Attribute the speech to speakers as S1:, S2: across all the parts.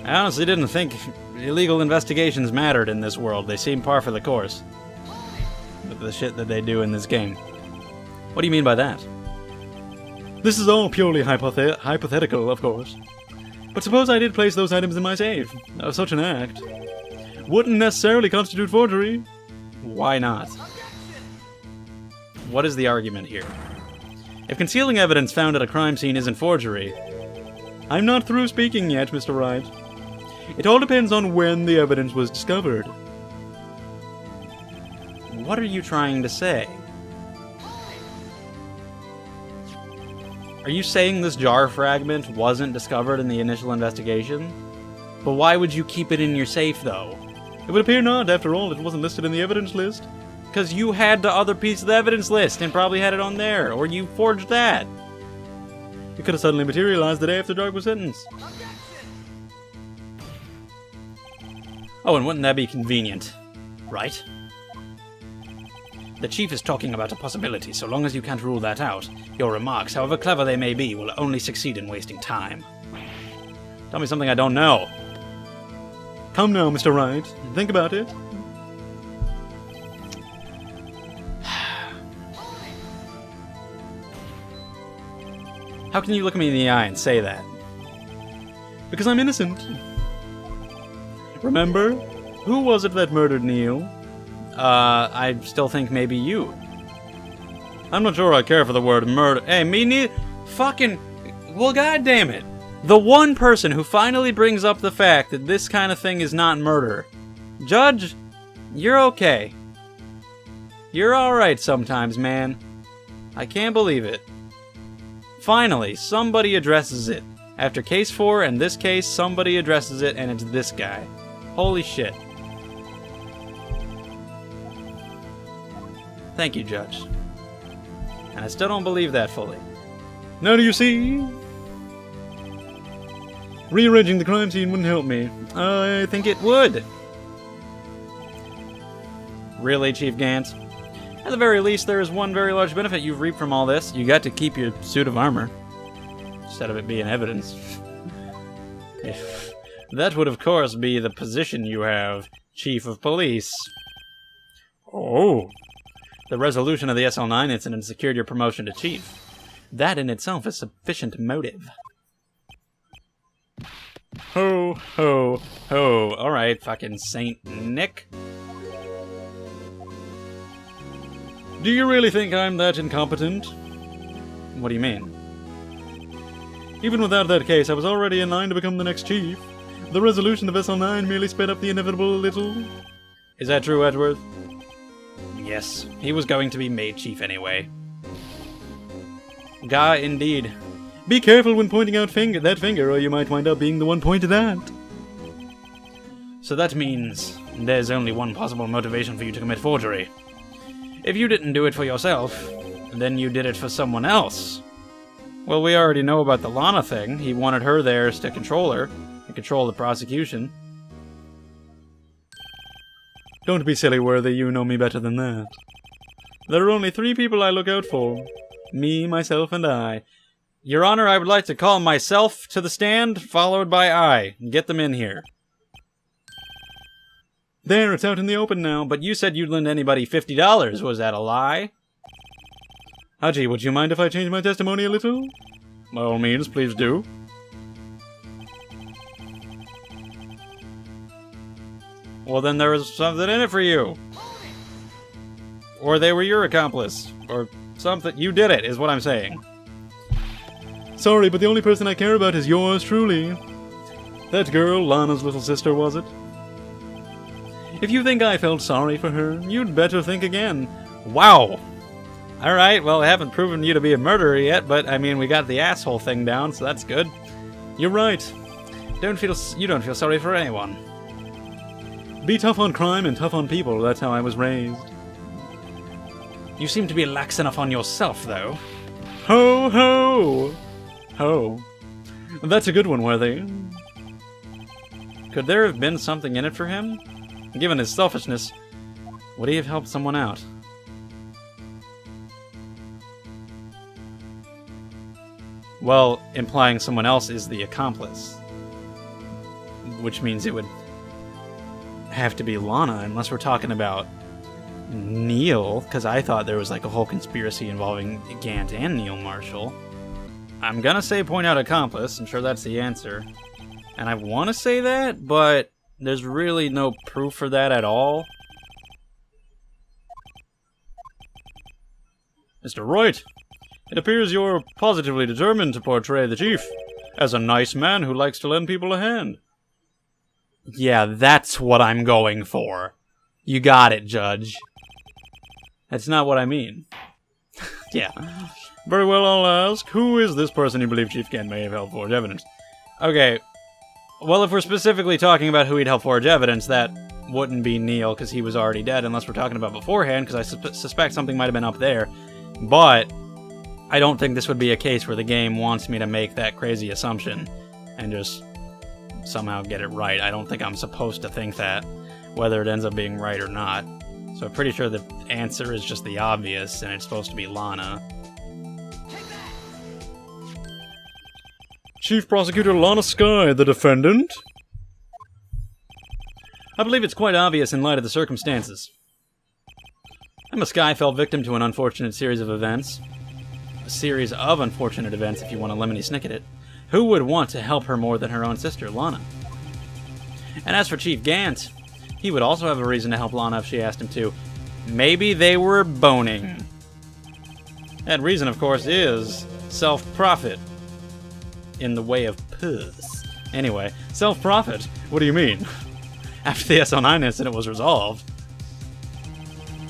S1: I honestly didn't think illegal investigations mattered in this world. They seem par for the course with the shit that they do in this game. What do you mean by that? This is all purely hypothetical, of course. But suppose I did place those items in my safe. Such an act wouldn't necessarily constitute forgery. Why not? What is the argument here? If concealing evidence found at a crime scene isn't forgery... I'm not through speaking yet, Mr. Wright. It all depends on when the evidence was discovered. What are you trying to say? Are you saying this jar fragment wasn't discovered in the initial investigation? But why would you keep it in your safe, though? It would appear not. After all, it wasn't listed in the evidence list. Because you had the other piece of the evidence list and probably had it on there, or you forged that. It could have suddenly materialized the day after Dark was sentenced. Oh, and wouldn't that be convenient? Right? The Chief is talking about a possibility. So long as you can't rule that out, your remarks, however clever they may be, will only succeed in wasting time. Tell me something I don't know. Come now, Mr. Wright. Think about it. How can you look me in the eye and say that? Because I'm innocent. Remember? Who was it that murdered Neil? I still think maybe you. I'm not sure I care for the word murder. Hey, me neither. Fucking... Well, goddammit. The one person who finally brings up the fact that this kind of thing is not murder. Judge, you're okay. You're alright sometimes, man. I can't believe it. Finally, somebody addresses it. After case 4 and this case, somebody addresses it, and it's this guy. Holy shit. Thank you, Judge. And I still don't believe that fully. Now do you see? Rearranging the crime scene wouldn't help me. I think it would. Really, Chief Gant? At the very least, there is one very large benefit you've reaped from all this. You got to keep your suit of armor. Instead of it being evidence. That would, of course, be the position you have, Chief of Police. Oh. The resolution of the SL9 incident secured your promotion to Chief. That in itself is sufficient motive. Ho, ho, ho. Alright, fucking Saint Nick. Do you really think I'm that incompetent? What do you mean? Even without that case, I was already in line to become the next chief. The resolution of SL9 merely sped up the inevitable a little. Is that true, Edgeworth? Yes, he was going to be made chief anyway. Gah, indeed. Be careful when pointing out that finger, or you might wind up being the one pointed at. So that means there's only one possible motivation for you to commit forgery. If you didn't do it for yourself, then you did it for someone else. Well, we already know about the Lana thing. He wanted her there to control her, and control the prosecution. Don't be silly, Worthy. You know me better than that. There are only 3 people I look out for. Me, myself, and I. Your Honor, I would like to call myself to the stand, followed by I. Get them in here. There, it's out in the open now, but you said you'd lend anybody $50. Was that a lie? Haji, would you mind if I change my testimony a little? By all means, please do. Well, then there was something in it for you. Or they were your accomplice. Or something. You did it, is what I'm saying. Sorry, but the only person I care about is yours truly. That girl, Lana's little sister, was it? If you think I felt sorry for her, you'd better think again. Wow. Alright, well, I haven't proven you to be a murderer yet, but, I mean, we got the asshole thing down, so that's good. You're right. You don't feel sorry for anyone. Be tough on crime and tough on people, that's how I was raised. You seem to be lax enough on yourself, though. Ho, ho! Ho. That's a good one, Worthy. Could there have been something in it for him? Given his selfishness, would he have helped someone out? Well, implying someone else is the accomplice. which means it would have to be Lana, unless we're talking about Neil, because I thought there was like a whole conspiracy involving Gant and Neil Marshall. I'm gonna say point out accomplice. I'm sure that's the answer. And I want to say that, but there's really no proof for that at all. Mr. Wright, it appears you're positively determined to portray the chief as a nice man who likes to lend people a hand. Yeah, that's what I'm going for. You got it, Judge. That's not what I mean. Yeah. Very well, I'll ask, who is this person you believe Chief Gant may have helped forge evidence? Okay. Well, if we're specifically talking about who he'd help forge evidence, that wouldn't be Neil, because he was already dead, unless we're talking about beforehand, because I suspect something might have been up there. But I don't think this would be a case where the game wants me to make that crazy assumption and just somehow get it right. I don't think I'm supposed to think that, whether it ends up being right or not. So I'm pretty sure the answer is just the obvious, and it's supposed to be Lana. Chief Prosecutor Lana Skye, the defendant? I believe it's quite obvious in light of the circumstances. Emma Skye fell victim to an unfortunate series of events. A series of unfortunate events, if you want to lemony snicket it. Who would want to help her more than her own sister, Lana? And as for Chief Gant, he would also have a reason to help Lana if she asked him to. Maybe they were boning. That reason, of course, is self-profit. In the way of puss. Anyway, self-profit? What do you mean? After the SO9 incident was resolved,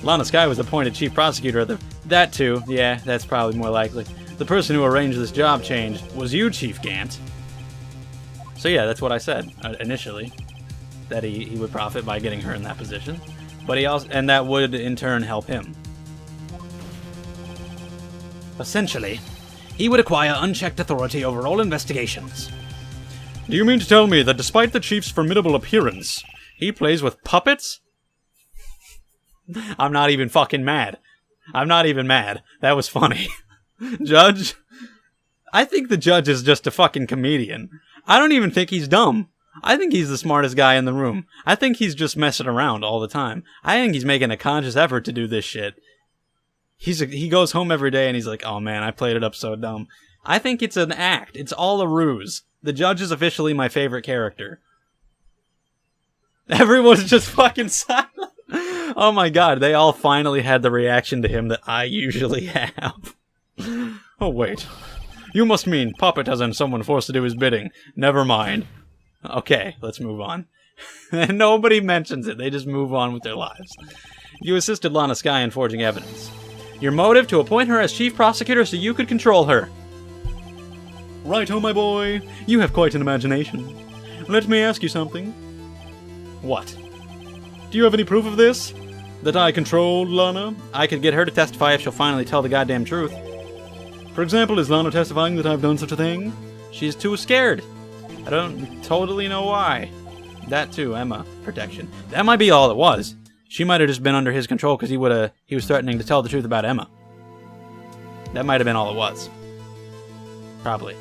S1: Lana Skye was appointed chief prosecutor of the... That too, yeah, that's probably more likely. The person who arranged this job change was you, Chief Gant. So yeah, that's what I said initially. That he would profit by getting her in that position. But he also... And that would, in turn, help him. Essentially, he would acquire unchecked authority over all investigations. Do you mean to tell me that despite the chief's formidable appearance, he plays with puppets? I'm not even fucking mad. I'm not even mad. That was funny. Judge? I think the judge is just a fucking comedian. I don't even think he's dumb. I think he's the smartest guy in the room. I think he's just messing around all the time. I think he's making a conscious effort to do this shit. He goes home every day and he's like, oh man, I played it up so dumb. I think it's an act. It's all a ruse. The judge is officially my favorite character. Everyone's just fucking silent. Oh my god, they all finally had the reaction to him that I usually have. Oh wait. You must mean puppet as in someone forced to do his bidding. Never mind. Okay, let's move on. And nobody mentions it. They just move on with their lives. You assisted Lana Skye in forging evidence. Your motive to appoint her as chief prosecutor so you could control her. Righto, my boy. You have quite an imagination. Let me ask you something. What? Do you have any proof of this? That I controlled Lana? I could get her to testify if she'll finally tell the goddamn truth. For example, is Lana testifying that I've done such a thing? She's too scared. I don't totally know why. That too, Emma. Protection. That might be all it was. She might have just been under his control because he was threatening to tell the truth about Emma. That might have been all it was. Probably.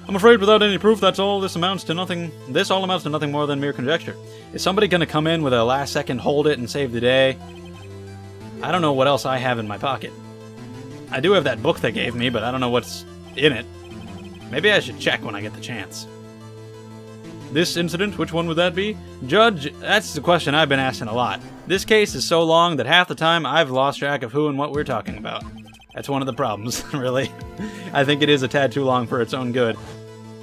S1: I'm afraid without any proof, this all amounts to nothing more than mere conjecture. Is somebody going to come in with a last second hold it and save the day? I don't know what else I have in my pocket. I do have that book they gave me, but I don't know what's in it. Maybe I should check when I get the chance. This incident, which one would that be? Judge, that's the question I've been asking a lot. This case is so long that half the time I've lost track of who and what we're talking about. That's one of the problems, really. I think it is a tad too long for its own good.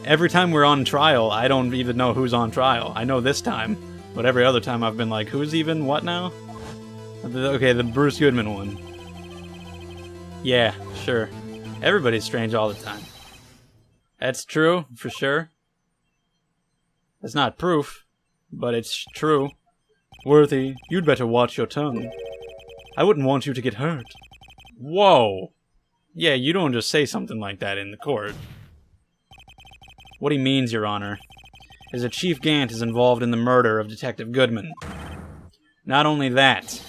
S1: Every time we're on trial, I don't even know who's on trial. I know this time, but every other time I've been like, who's even what now? Okay, the Bruce Goodman one. Yeah, sure. Everybody's strange all the time. That's true, for sure. It's not proof, but it's true. Worthy, you'd better watch your tongue. I wouldn't want you to get hurt. Whoa! Yeah, you don't just say something like that in the court. What he means, Your Honor, is that Chief Gant is involved in the murder of Detective Goodman. Not only that,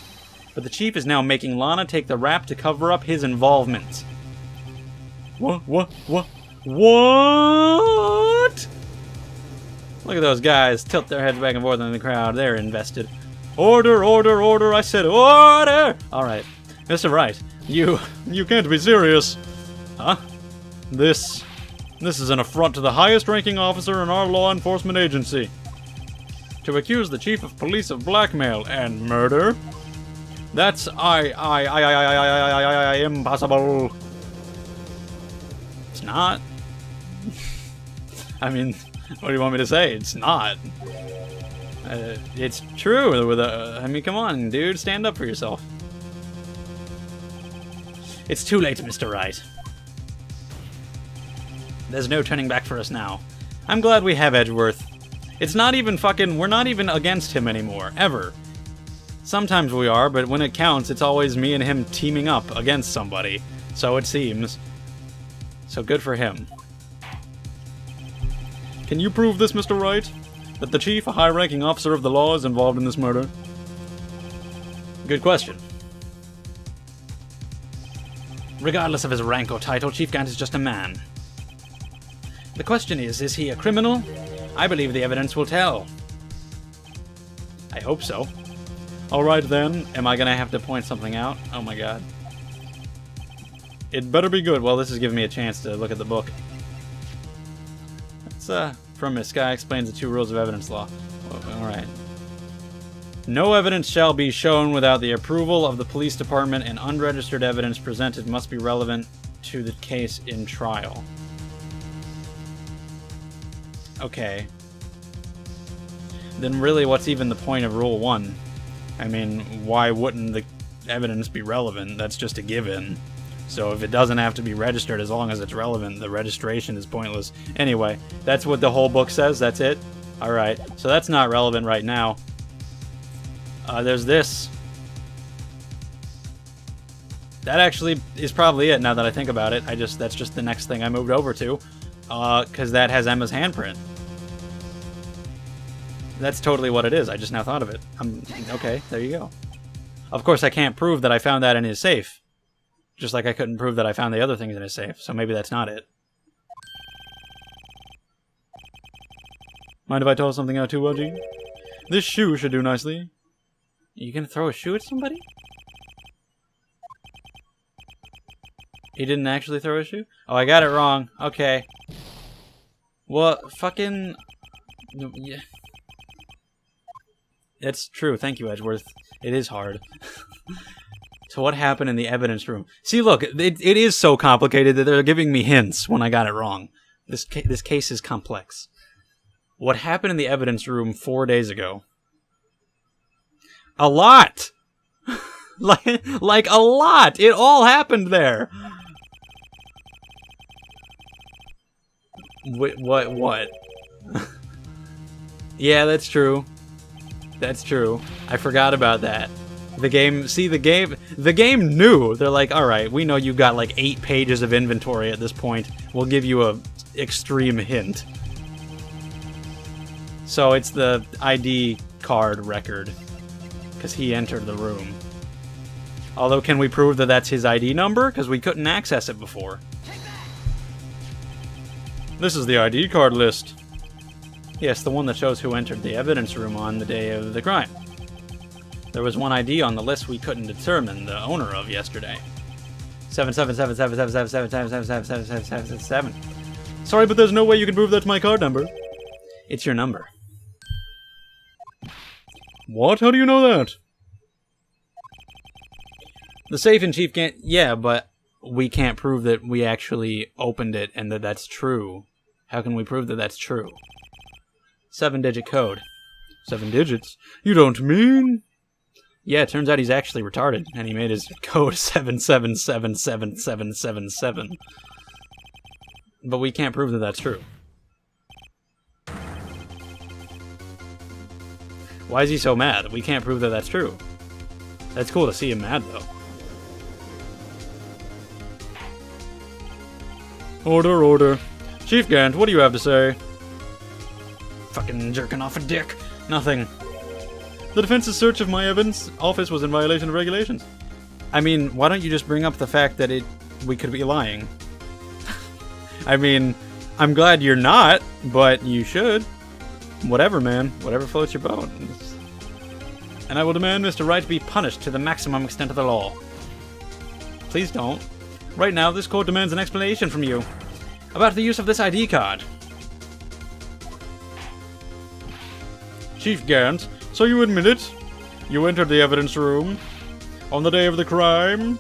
S1: but the Chief is now making Lana take the rap to cover up his involvement. What? Look at those guys tilt their heads back and forth in the crowd. They're invested. Order, order, order, I said order! Alright. Mr. Wright, you can't be serious. Huh? This is an affront to the highest ranking officer in our law enforcement agency. To accuse the chief of police of blackmail and murder? That's impossible. It's not. I mean, what do you want me to say? It's not. It's true. I mean, come on, dude. Stand up for yourself. It's too late, Mr. Wright. There's no turning back for us now. I'm glad we have Edgeworth. It's not even we're not even against him anymore, ever. Sometimes we are, but when it counts, it's always me and him teaming up against somebody. So it seems. So good for him. Can you prove this, Mr. Wright? That the chief, a high-ranking officer of the law, is involved in this murder? Good question. Regardless of his rank or title, Chief Gant is just a man. The question is he a criminal? I believe the evidence will tell. I hope so. Alright then, am I gonna have to point something out? Oh my god. It better be good. Well, this is giving me a chance to look at the book. It's, from Miss Sky explains the 2 rules of evidence law. Alright. No evidence shall be shown without the approval of the police department, and unregistered evidence presented must be relevant to the case in trial. Okay. Then really, what's even the point of Rule 1? I mean, why wouldn't the evidence be relevant? That's just a given. So if it doesn't have to be registered, as long as it's relevant, the registration is pointless. Anyway, that's what the whole book says, that's it? Alright, so that's not relevant right now. There's this. That actually is probably it now that I think about it. That's just the next thing I moved over to. Because that has Emma's handprint. That's totally what it is. I just now thought of it. Okay, there you go. Of course, I can't prove that I found that in his safe. Just like I couldn't prove that I found the other things in his safe. So maybe that's not it. Mind if I toss something out too, OG? This shoe should do nicely. You gonna throw a shoe at somebody? He didn't actually throw a shoe? Oh, I got it wrong. Okay. Well, fucking... Yeah. It's true. Thank you, Edgeworth. It is hard. So what happened in the evidence room? See, look, it is so complicated that they're giving me hints when I got it wrong. This case is complex. What happened in the evidence room 4 days ago? A lot! like a lot! It all happened there! What? Yeah, that's true. That's true. I forgot about that. The game knew. They're like, alright, we know you've got like 8 pages of inventory at this point. We'll give you a extreme hint. So it's the ID card record. Because he entered the room. Although, can we prove that that's his ID number? Because we couldn't access it before. This is the ID card list. Yes, the one that shows who entered the evidence room on the day of the crime. There was one ID on the list we couldn't determine the owner of yesterday. 7777777777777. Sorry, but there's no way you can prove that's my card number. It's your number. What? How do you know that? The safe in Chief can't... Yeah, but we can't prove that we actually opened it and that that's true. How can we prove that that's true? 7-digit code. 7 digits? You don't mean... Yeah, it turns out he's actually retarded, and he made his code 7777777. But we can't prove that that's true. Why is he so mad? We can't prove that that's true. That's cool to see him mad, though. Order, order. Chief Gant, what do you have to say? Fucking jerking off a dick. Nothing. The defense's search of my evidence office was in violation of regulations. I mean, why don't you just bring up the fact that we could be lying? I mean, I'm glad you're not, but you should. Whatever, man. Whatever floats your boat. And I will demand Mr. Wright be punished to the maximum extent of the law. Please don't. Right now, this court demands an explanation from you about the use of this ID card. Chief Gant, so you admit it? You entered the evidence room on the day of the crime?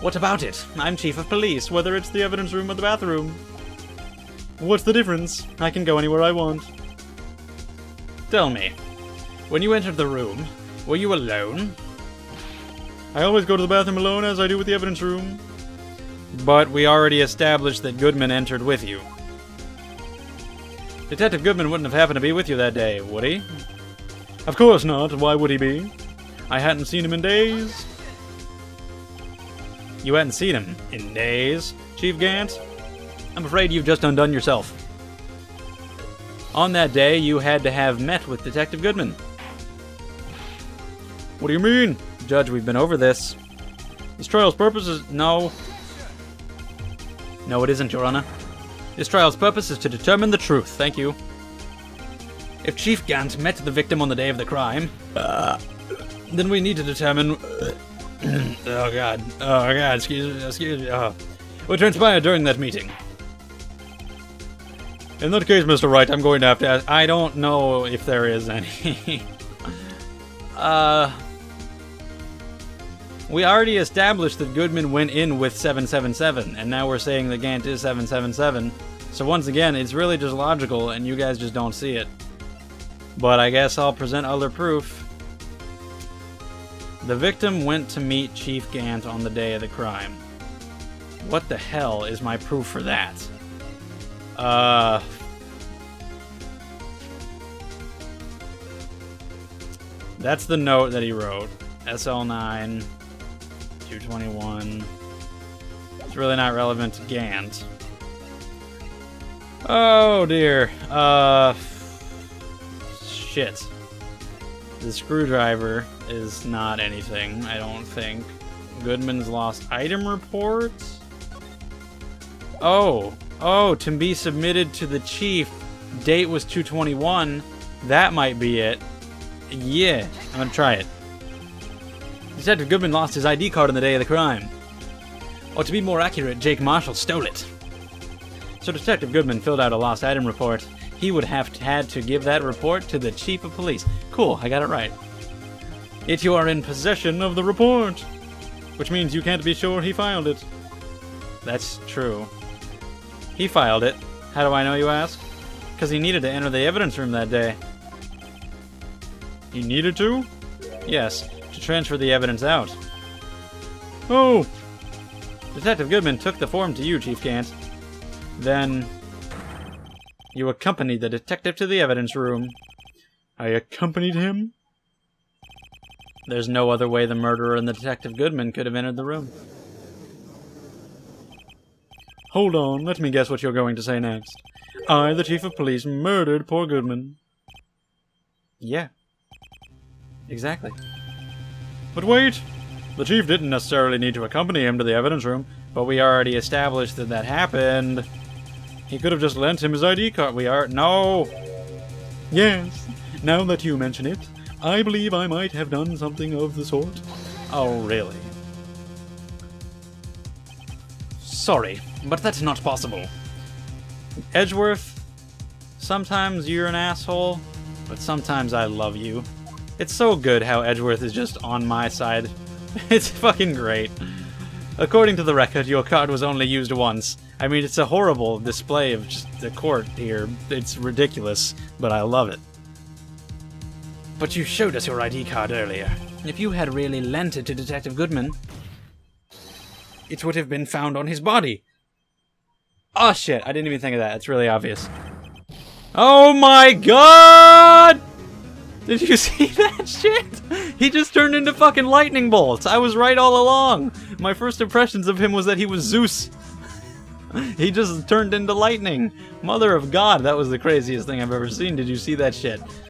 S1: What about it? I'm chief of police, whether it's the evidence room or the bathroom. What's the difference? I can go anywhere I want. Tell me, when you entered the room, were you alone? I always go to the bathroom alone, as I do with the evidence room. But we already established that Goodman entered with you. Detective Goodman wouldn't have happened to be with you that day, would he? Of course not. Why would he be? I hadn't seen him in days. You hadn't seen him in days, Chief Gant? I'm afraid you've just undone yourself. On that day, you had to have met with Detective Goodman. What do you mean? Judge, we've been over this. This trial's purpose is... No. No, it isn't, Your Honor. This trial's purpose is to determine the truth. Thank you. If Chief Gant met the victim on the day of the crime, then we need to determine... Oh God, excuse me. What transpired during that meeting? In that case, Mr. Wright, I'm going to have to ask... I don't know if there is any. We already established that Goodman went in with 777, and now we're saying that Gant is 777. So once again, it's really just logical, and you guys just don't see it. But I guess I'll present other proof. The victim went to meet Chief Gant on the day of the crime. What the hell is my proof for that? That's the note that he wrote. SL9, 221. It's really not relevant to Gant. Oh dear. Shit. The screwdriver is not anything, I don't think. Goodman's lost item report? Oh, to be submitted to the chief. Date was 221. That might be it. Yeah, I'm gonna try it. Detective Goodman lost his ID card on the day of the crime. Or to be more accurate, Jake Marshall stole it. So Detective Goodman filled out a lost item report. He would have had to give that report to the chief of police. Cool, I got it right. Yet you are in possession of the report, which means you can't be sure he filed it. That's true. He filed it. How do I know, you ask? Because he needed to enter the evidence room that day. He needed to? Yes, to transfer the evidence out. Oh! Detective Goodman took the form to you, Chief Gant. Then... you accompanied the detective to the evidence room. I accompanied him? There's no other way the murderer and the Detective Goodman could have entered the room. Hold on, let me guess what you're going to say next. I, the chief of police, murdered poor Goodman. Yeah. Exactly. But wait! The chief didn't necessarily need to accompany him to the evidence room, but we already established that that happened. He could have just lent him his ID card. No! Yes, now that you mention it, I believe I might have done something of the sort. Oh, really? Sorry, but that's not possible. Edgeworth, sometimes you're an asshole, but sometimes I love you. It's so good how Edgeworth is just on my side. It's fucking great. According to the record, your card was only used once. I mean, it's a horrible display of just the court here. It's ridiculous, but I love it. But you showed us your ID card earlier. If you had really lent it to Detective Goodman, it would have been found on his body. Oh shit, I didn't even think of that. It's really obvious. Oh my god! Did you see that shit? He just turned into fucking lightning bolts. I was right all along. My first impressions of him was that he was Zeus. He just turned into lightning. Mother of God, that was the craziest thing I've ever seen. Did you see that shit?